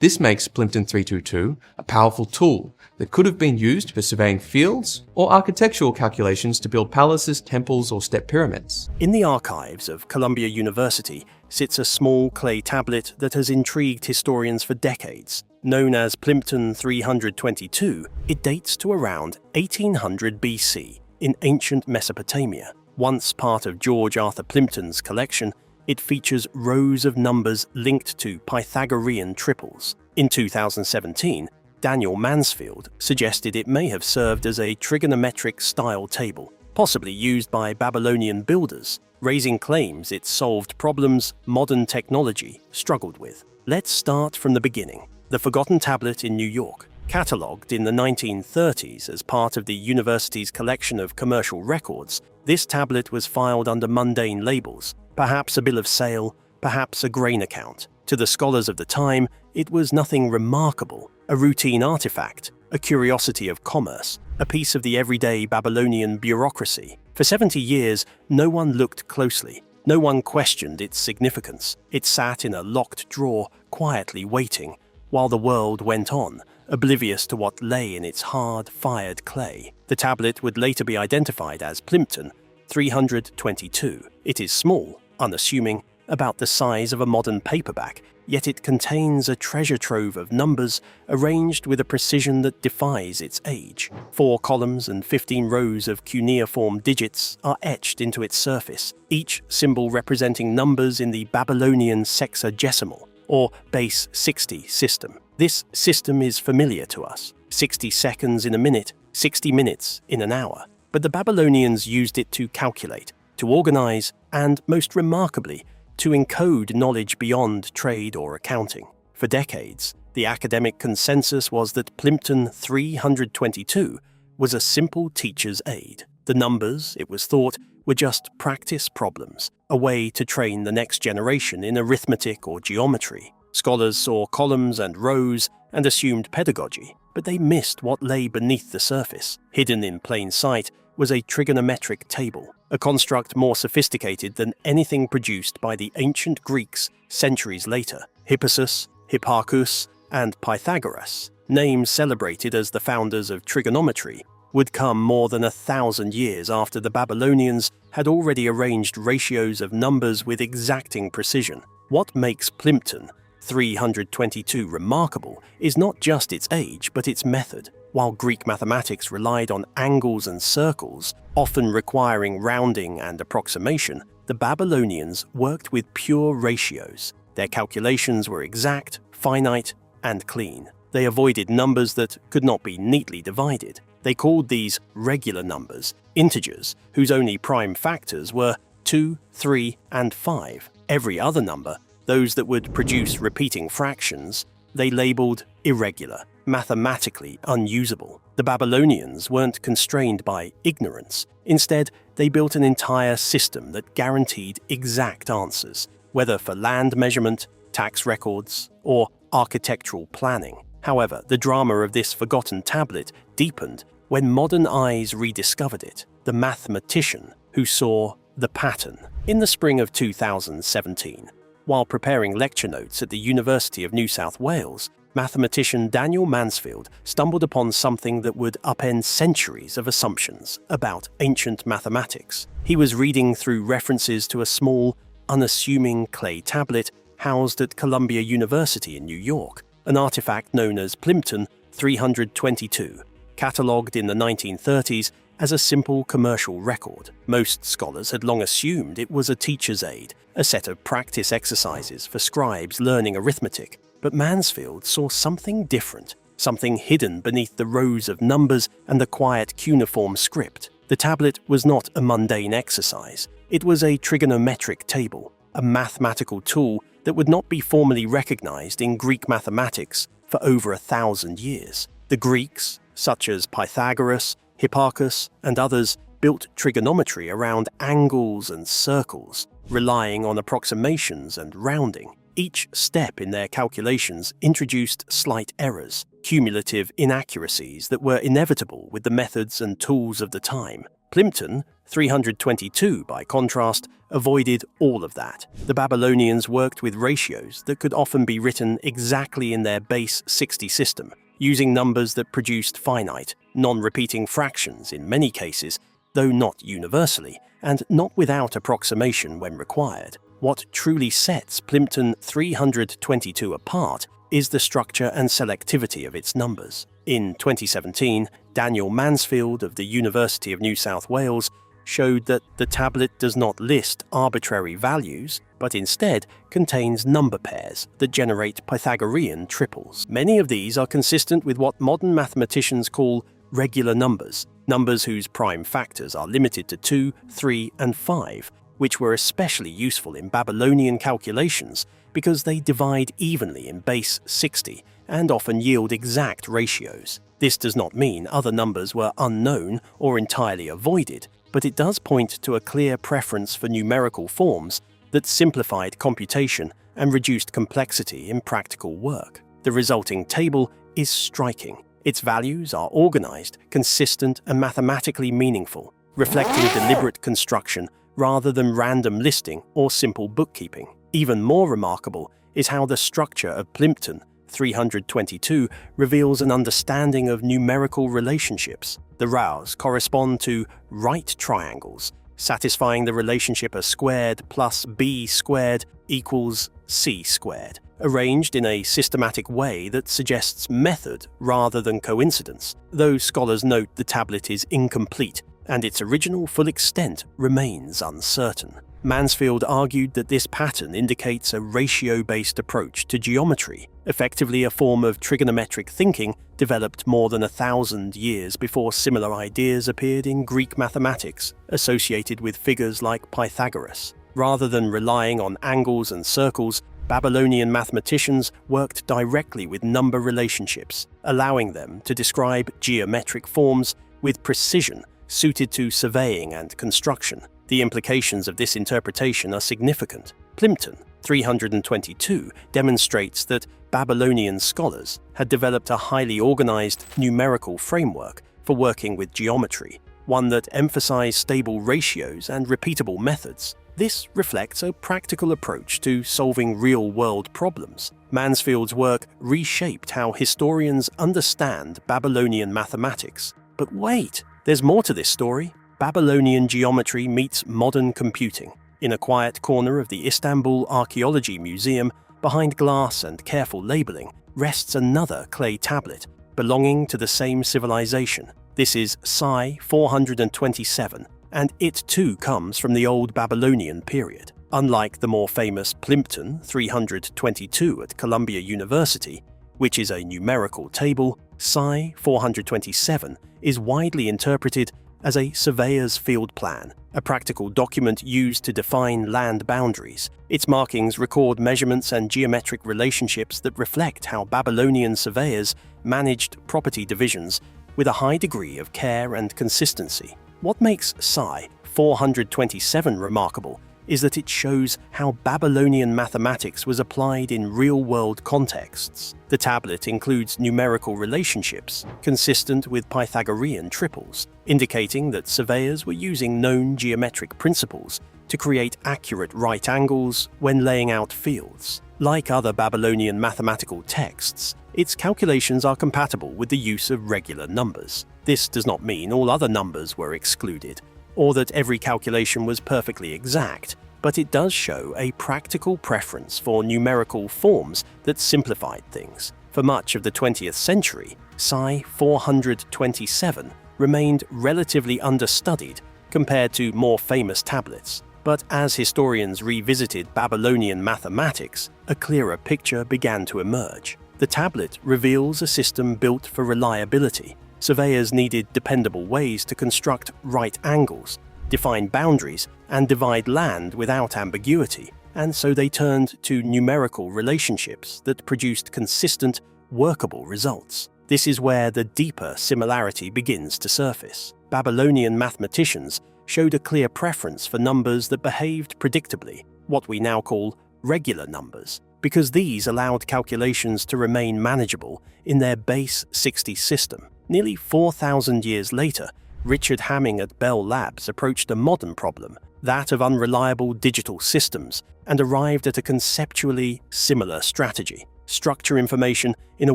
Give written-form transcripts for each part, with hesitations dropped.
This makes Plimpton 322 a powerful tool that could have been used for surveying fields or architectural calculations to build palaces, temples, or step pyramids. In the archives of Columbia University sits a small clay tablet that has intrigued historians for decades. Known as Plimpton 322, it dates to around 1800 BC in ancient Mesopotamia. Once part of George Arthur Plimpton's collection, it features rows of numbers linked to Pythagorean triples. In 2017, Daniel Mansfield suggested it may have served as a trigonometric-style table, possibly used by Babylonian builders, raising claims it solved problems modern technology struggled with. Let's start from the beginning. The forgotten tablet in New York. Catalogued in the 1930s as part of the university's collection of commercial records, this tablet was filed under mundane labels, perhaps a bill of sale, perhaps a grain account. To the scholars of the time, it was nothing remarkable, a routine artifact, a curiosity of commerce, a piece of the everyday Babylonian bureaucracy. For 70 years, no one looked closely. No one questioned its significance. It sat in a locked drawer, quietly waiting, while the world went on, oblivious to what lay in its hard-fired clay. The tablet would later be identified as Plimpton 322. It is small, unassuming, about the size of a modern paperback, yet it contains a treasure trove of numbers arranged with a precision that defies its age. 4 columns and 15 rows of cuneiform digits are etched into its surface, each symbol representing numbers in the Babylonian sexagesimal, or base 60 system. This system is familiar to us. 60 seconds in a minute, 60 minutes in an hour. But the Babylonians used it to calculate, to organize, and, most remarkably, to encode knowledge beyond trade or accounting. For decades, the academic consensus was that Plimpton 322 was a simple teacher's aid. The numbers, it was thought, were just practice problems, a way to train the next generation in arithmetic or geometry. Scholars saw columns and rows and assumed pedagogy, but they missed what lay beneath the surface. Hidden in plain sight was a trigonometric table, a construct more sophisticated than anything produced by the ancient Greeks centuries later. Hippasus, Hipparchus, and Pythagoras, names celebrated as the founders of trigonometry, would come more than 1,000 years after the Babylonians had already arranged ratios of numbers with exacting precision. What makes Plimpton 322 remarkable is not just its age, but its method. While Greek mathematics relied on angles and circles, often requiring rounding and approximation, the Babylonians worked with pure ratios. Their calculations were exact, finite, and clean. They avoided numbers that could not be neatly divided. They called these regular numbers, integers, whose only prime factors were 2, 3, and 5. Every other number, those that would produce repeating fractions, they labeled irregular, mathematically unusable. The Babylonians weren't constrained by ignorance. Instead, they built an entire system that guaranteed exact answers, whether for land measurement, tax records, or architectural planning. However, the drama of this forgotten tablet deepened when modern eyes rediscovered it. The mathematician who saw the pattern. In the spring of 2017, while preparing lecture notes at the University of New South Wales, mathematician Daniel Mansfield stumbled upon something that would upend centuries of assumptions about ancient mathematics. He was reading through references to a small, unassuming clay tablet housed at Columbia University in New York, an artifact known as Plimpton 322, catalogued in the 1930s as a simple commercial record. Most scholars had long assumed it was a teacher's aid, a set of practice exercises for scribes learning arithmetic. But Mansfield saw something different, something hidden beneath the rows of numbers and the quiet cuneiform script. The tablet was not a mundane exercise. It was a trigonometric table, a mathematical tool that would not be formally recognized in Greek mathematics for over 1,000 years. The Greeks, such as Pythagoras, Hipparchus, and others, built trigonometry around angles and circles, relying on approximations and rounding. Each step in their calculations introduced slight errors, cumulative inaccuracies that were inevitable with the methods and tools of the time. Plimpton, 322 by contrast, avoided all of that. The Babylonians worked with ratios that could often be written exactly in their base 60 system, using numbers that produced finite, non-repeating fractions in many cases, though not universally, and not without approximation when required. What truly sets Plimpton 322 apart is the structure and selectivity of its numbers. In 2017, Daniel Mansfield of the University of New South Wales showed that the tablet does not list arbitrary values, but instead contains number pairs that generate Pythagorean triples. Many of these are consistent with what modern mathematicians call regular numbers, numbers whose prime factors are limited to 2, 3, and 5, which were especially useful in Babylonian calculations because they divide evenly in base 60 and often yield exact ratios. This does not mean other numbers were unknown or entirely avoided, but it does point to a clear preference for numerical forms that simplified computation and reduced complexity in practical work. The resulting table is striking. Its values are organized, consistent, and mathematically meaningful, reflecting deliberate construction rather than random listing or simple bookkeeping. Even more remarkable is how the structure of Plimpton 322 reveals an understanding of numerical relationships. The rows correspond to right triangles, satisfying the relationship a squared plus b squared equals c squared, arranged in a systematic way that suggests method rather than coincidence, though scholars note the tablet is incomplete and its original full extent remains uncertain. Mansfield argued that this pattern indicates a ratio-based approach to geometry, effectively a form of trigonometric thinking developed more than 1,000 years before similar ideas appeared in Greek mathematics associated with figures like Pythagoras. Rather than relying on angles and circles, Babylonian mathematicians worked directly with number relationships, allowing them to describe geometric forms with precision suited to surveying and construction. The implications of this interpretation are significant. Plimpton 322 demonstrates that Babylonian scholars had developed a highly organized numerical framework for working with geometry, one that emphasized stable ratios and repeatable methods. This reflects a practical approach to solving real-world problems. Mansfield's work reshaped how historians understand Babylonian mathematics. But wait, there's more to this story. Babylonian geometry meets modern computing. In a quiet corner of the Istanbul Archaeology Museum, behind glass and careful labeling, rests another clay tablet belonging to the same civilization. This is Psi 427, and it too comes from the Old Babylonian period. Unlike the more famous Plimpton 322 at Columbia University, which is a numerical table, Psi 427 is widely interpreted as a surveyor's field plan, a practical document used to define land boundaries. Its markings record measurements and geometric relationships that reflect how Babylonian surveyors managed property divisions with a high degree of care and consistency. What makes Psi 427 remarkable is that it shows how Babylonian mathematics was applied in real-world contexts. The tablet includes numerical relationships consistent with Pythagorean triples, indicating that surveyors were using known geometric principles to create accurate right angles when laying out fields. Like other Babylonian mathematical texts, its calculations are compatible with the use of regular numbers. This does not mean all other numbers were excluded, or that every calculation was perfectly exact, but it does show a practical preference for numerical forms that simplified things. For much of the 20th century, Psi 427 remained relatively understudied compared to more famous tablets. But as historians revisited Babylonian mathematics, a clearer picture began to emerge. The tablet reveals a system built for reliability. Surveyors needed dependable ways to construct right angles, define boundaries, and divide land without ambiguity, and so they turned to numerical relationships that produced consistent, workable results. This is where the deeper similarity begins to surface. Babylonian mathematicians showed a clear preference for numbers that behaved predictably, what we now call regular numbers, because these allowed calculations to remain manageable in their base 60 system. Nearly 4,000 years later, Richard Hamming at Bell Labs approached a modern problem, that of unreliable digital systems, and arrived at a conceptually similar strategy: structure information in a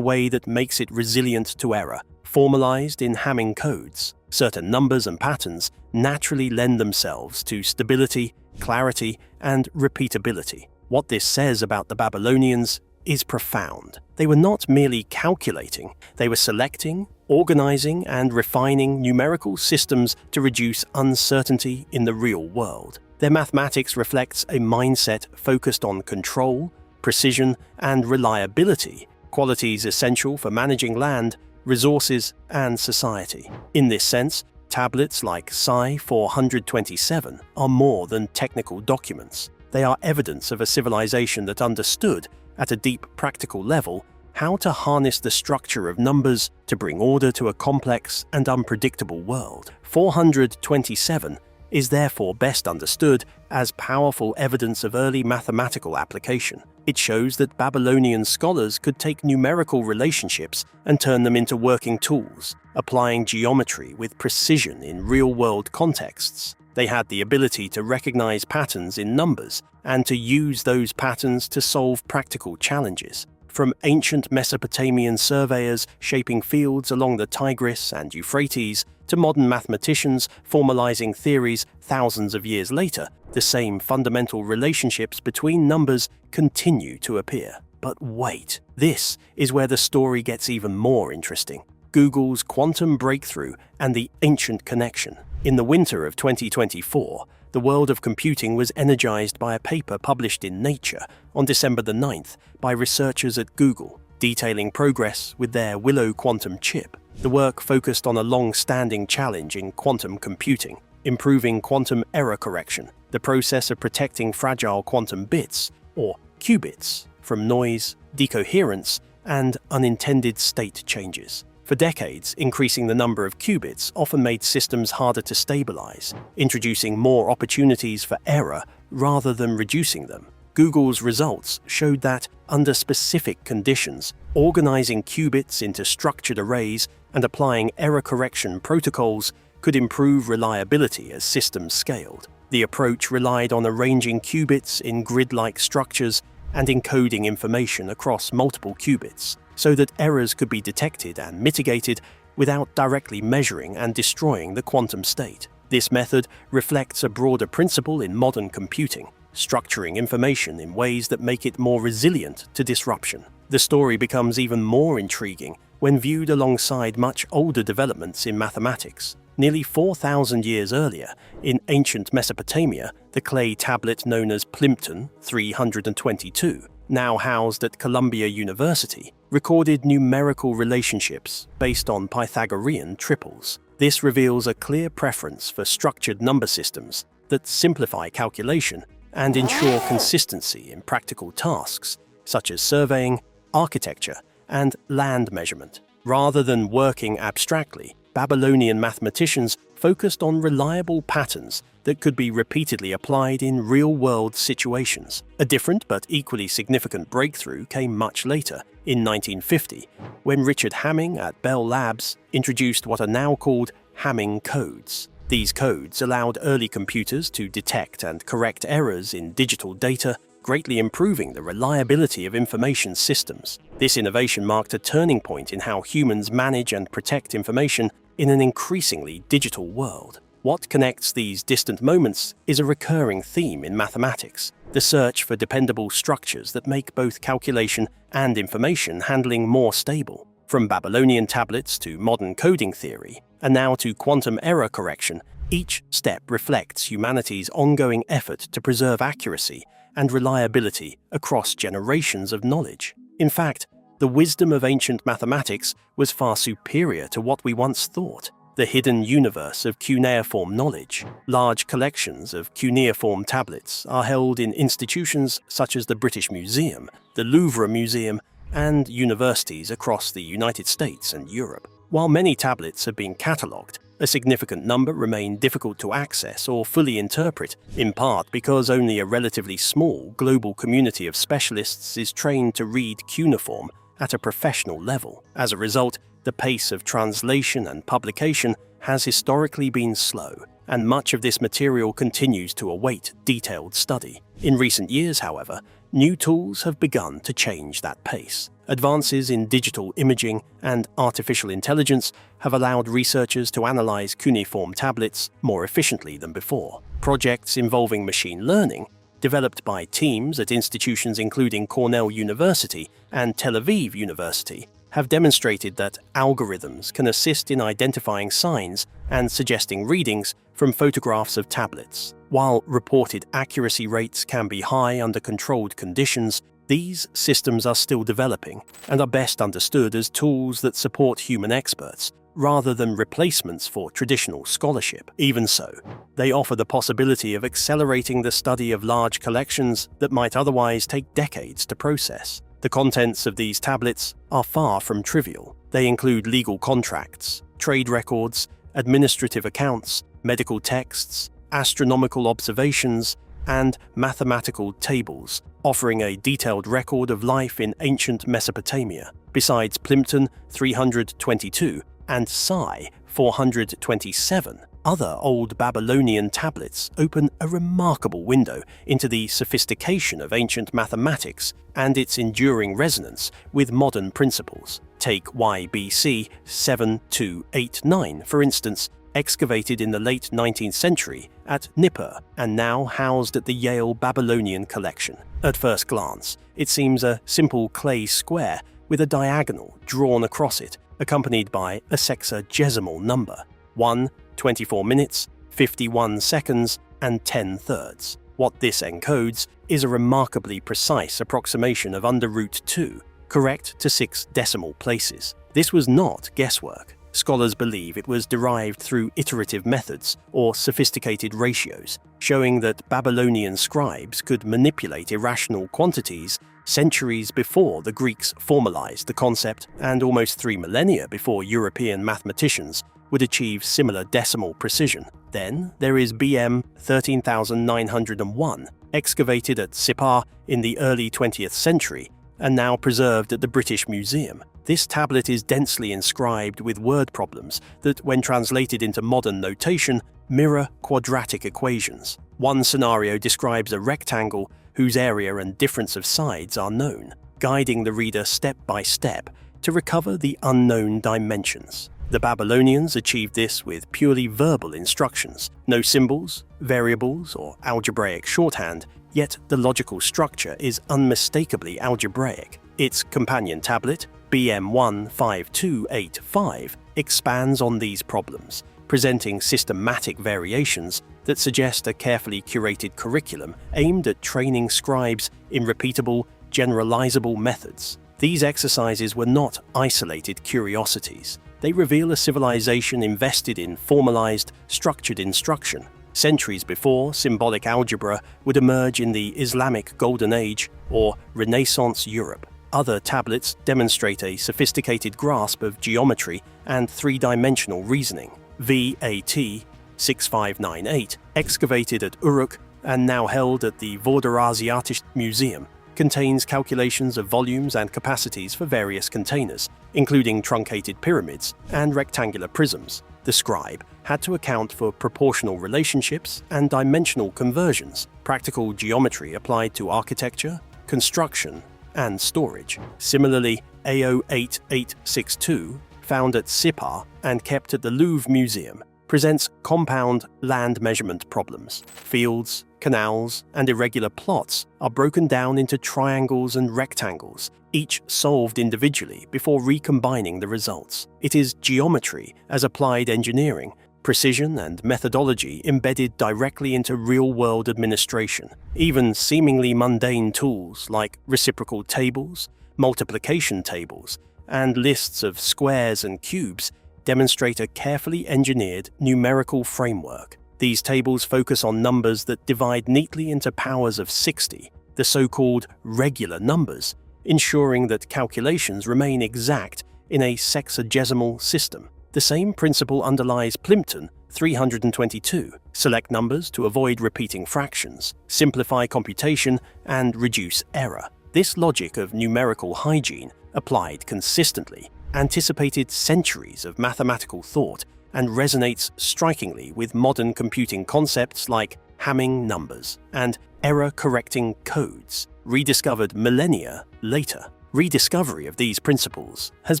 way that makes it resilient to error. Formalized in Hamming codes, certain numbers and patterns naturally lend themselves to stability, clarity, and repeatability. What this says about the Babylonians is profound. They were not merely calculating, they were selecting, organizing, and refining numerical systems to reduce uncertainty in the real world. Their mathematics reflects a mindset focused on control, precision, and reliability, qualities essential for managing land, resources, and society. In this sense, tablets like Psi 427 are more than technical documents. They are evidence of a civilization that understood, at a deep practical level, how to harness the structure of numbers to bring order to a complex and unpredictable world. 427 is therefore best understood as powerful evidence of early mathematical application. It shows that Babylonian scholars could take numerical relationships and turn them into working tools, applying geometry with precision in real-world contexts. They had the ability to recognize patterns in numbers and to use those patterns to solve practical challenges. From ancient Mesopotamian surveyors shaping fields along the Tigris and Euphrates to modern mathematicians formalizing theories thousands of years later, the same fundamental relationships between numbers continue to appear. But wait, this is where the story gets even more interesting: Google's quantum breakthrough and the ancient connection. In the winter of 2024, the world of computing was energized by a paper published in Nature on December the 9th by researchers at Google, detailing progress with their Willow quantum chip. The work focused on a long-standing challenge in quantum computing: improving quantum error correction, the process of protecting fragile quantum bits, or qubits, from noise, decoherence, and unintended state changes. For decades, increasing the number of qubits often made systems harder to stabilize, introducing more opportunities for error rather than reducing them. Google's results showed that, under specific conditions, organizing qubits into structured arrays and applying error correction protocols could improve reliability as systems scaled. The approach relied on arranging qubits in grid-like structures and encoding information across multiple qubits, so that errors could be detected and mitigated without directly measuring and destroying the quantum state. This method reflects a broader principle in modern computing: structuring information in ways that make it more resilient to disruption. The story becomes even more intriguing when viewed alongside much older developments in mathematics. Nearly 4,000 years earlier, in ancient Mesopotamia, the clay tablet known as Plimpton 322, now housed at Columbia University, recorded numerical relationships based on Pythagorean triples. This reveals a clear preference for structured number systems that simplify calculation and ensure consistency in practical tasks, such as surveying, architecture, and land measurement. Rather than working abstractly, Babylonian mathematicians focused on reliable patterns that could be repeatedly applied in real-world situations. A different but equally significant breakthrough came much later, in 1950, when Richard Hamming at Bell Labs introduced what are now called Hamming codes. These codes allowed early computers to detect and correct errors in digital data, greatly improving the reliability of information systems. This innovation marked a turning point in how humans manage and protect information in an increasingly digital world. What connects these distant moments is a recurring theme in mathematics: the search for dependable structures that make both calculation and information handling more stable. From Babylonian tablets to modern coding theory, and now to quantum error correction, each step reflects humanity's ongoing effort to preserve accuracy and reliability across generations of knowledge. In fact, the wisdom of ancient mathematics was far superior to what we once thought. The hidden universe of cuneiform knowledge. Large collections of cuneiform tablets are held in institutions such as the British Museum, the Louvre Museum, and universities across the United States and Europe. While many tablets have been catalogued, a significant number remain difficult to access or fully interpret, in part because only a relatively small global community of specialists is trained to read cuneiform at a professional level. As a result, the pace of translation and publication has historically been slow, and much of this material continues to await detailed study. In recent years, however, new tools have begun to change that pace. Advances in digital imaging and artificial intelligence have allowed researchers to analyze cuneiform tablets more efficiently than before. Projects involving machine learning, developed by teams at institutions including Cornell University and Tel Aviv University, have demonstrated that algorithms can assist in identifying signs and suggesting readings from photographs of tablets. While reported accuracy rates can be high under controlled conditions, these systems are still developing and are best understood as tools that support human experts, rather than replacements for traditional scholarship. Even so, they offer the possibility of accelerating the study of large collections that might otherwise take decades to process. The contents of these tablets are far from trivial. They include legal contracts, trade records, administrative accounts, medical texts, astronomical observations, and mathematical tables, offering a detailed record of life in ancient Mesopotamia. Besides Plimpton 322 and Psi 427, other old Babylonian tablets open a remarkable window into the sophistication of ancient mathematics and its enduring resonance with modern principles. Take YBC 7289, for instance, excavated in the late 19th century at Nippur and now housed at the Yale Babylonian Collection. At first glance, it seems a simple clay square with a diagonal drawn across it, accompanied by a sexagesimal number: 1, 24 minutes, 51 seconds, and 10 thirds. What this encodes is a remarkably precise approximation of under root 2, correct to 6 decimal places. This was not guesswork. Scholars believe it was derived through iterative methods or sophisticated ratios, showing that Babylonian scribes could manipulate irrational quantities centuries before the Greeks formalized the concept and almost 3 millennia before European mathematicians would achieve similar decimal precision. Then there is BM 13901, excavated at Sippar in the early 20th century and now preserved at the British Museum. This tablet is densely inscribed with word problems that, when translated into modern notation, mirror quadratic equations. One scenario describes a rectangle whose area and difference of sides are known, guiding the reader step by step to recover the unknown dimensions. The Babylonians achieved this with purely verbal instructions, no symbols, variables, or algebraic shorthand, yet the logical structure is unmistakably algebraic. Its companion tablet, BM 15285, expands on these problems, presenting systematic variations that suggest a carefully curated curriculum aimed at training scribes in repeatable, generalizable methods. These exercises were not isolated curiosities. They reveal a civilization invested in formalized, structured instruction. Centuries before symbolic algebra would emerge in the Islamic Golden Age or Renaissance Europe. Other tablets demonstrate a sophisticated grasp of geometry and three-dimensional reasoning. VAT 6598, excavated at Uruk and now held at the Vorderasiatische Museum, contains calculations of volumes and capacities for various containers, including truncated pyramids and rectangular prisms. The scribe had to account for proportional relationships and dimensional conversions, practical geometry applied to architecture, construction, and storage. Similarly, AO8862, found at Sippar and kept at the Louvre Museum, presents compound land measurement problems. Fields, canals, and irregular plots are broken down into triangles and rectangles, each solved individually before recombining the results. It is geometry as applied engineering, precision and methodology embedded directly into real-world administration. Even seemingly mundane tools like reciprocal tables, multiplication tables, and lists of squares and cubes demonstrate a carefully engineered numerical framework. These tables focus on numbers that divide neatly into powers of 60, the so-called regular numbers, ensuring that calculations remain exact in a sexagesimal system. The same principle underlies Plimpton 322. Select numbers to avoid repeating fractions, simplify computation, and reduce error. This logic of numerical hygiene, applied consistently, anticipated centuries of mathematical thought and resonates strikingly with modern computing concepts like Hamming numbers and error-correcting codes, rediscovered millennia later. Rediscovery of these principles has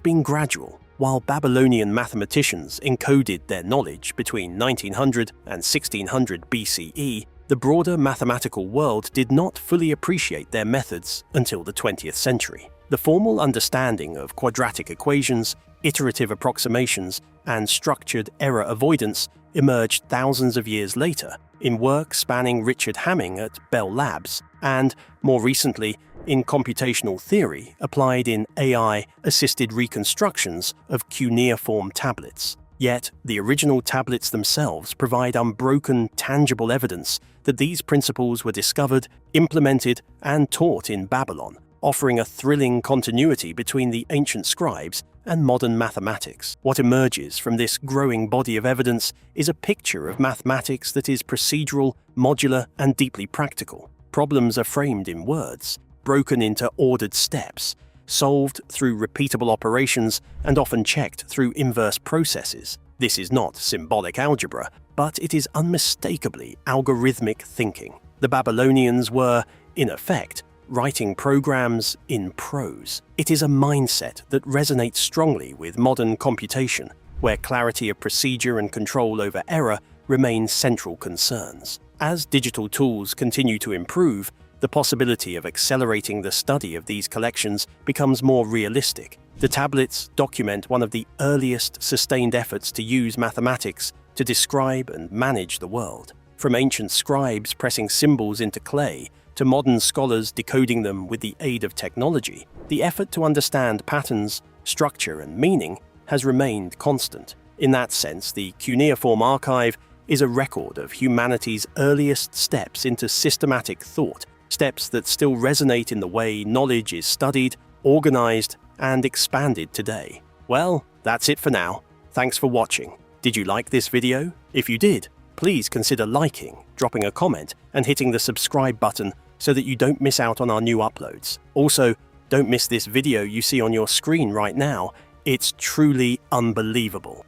been gradual. While Babylonian mathematicians encoded their knowledge between 1900 and 1600 BCE, the broader mathematical world did not fully appreciate their methods until the 20th century. The formal understanding of quadratic equations, iterative approximations, and structured error avoidance emerged thousands of years later in work spanning Richard Hamming at Bell Labs and, more recently, in computational theory applied in AI-assisted reconstructions of cuneiform tablets. Yet, the original tablets themselves provide unbroken, tangible evidence that these principles were discovered, implemented, and taught in Babylon, offering a thrilling continuity between the ancient scribes and modern mathematics. What emerges from this growing body of evidence is a picture of mathematics that is procedural, modular, and deeply practical. Problems are framed in words, broken into ordered steps, solved through repeatable operations, and often checked through inverse processes. This is not symbolic algebra, but it is unmistakably algorithmic thinking. The Babylonians were, in effect, writing programs in prose. It is a mindset that resonates strongly with modern computation, where clarity of procedure and control over error remain central concerns. As digital tools continue to improve, the possibility of accelerating the study of these collections becomes more realistic. The tablets document one of the earliest sustained efforts to use mathematics to describe and manage the world. From ancient scribes pressing symbols into clay to modern scholars decoding them with the aid of technology, the effort to understand patterns, structure, and meaning has remained constant. In that sense, the cuneiform archive is a record of humanity's earliest steps into systematic thought, steps that still resonate in the way knowledge is studied, organized, and expanded today. Well, that's it for now. Thanks for watching. Did you like this video? If you did, please consider liking, dropping a comment, and hitting the subscribe button so that you don't miss out on our new uploads. Also, don't miss this video you see on your screen right now. It's truly unbelievable.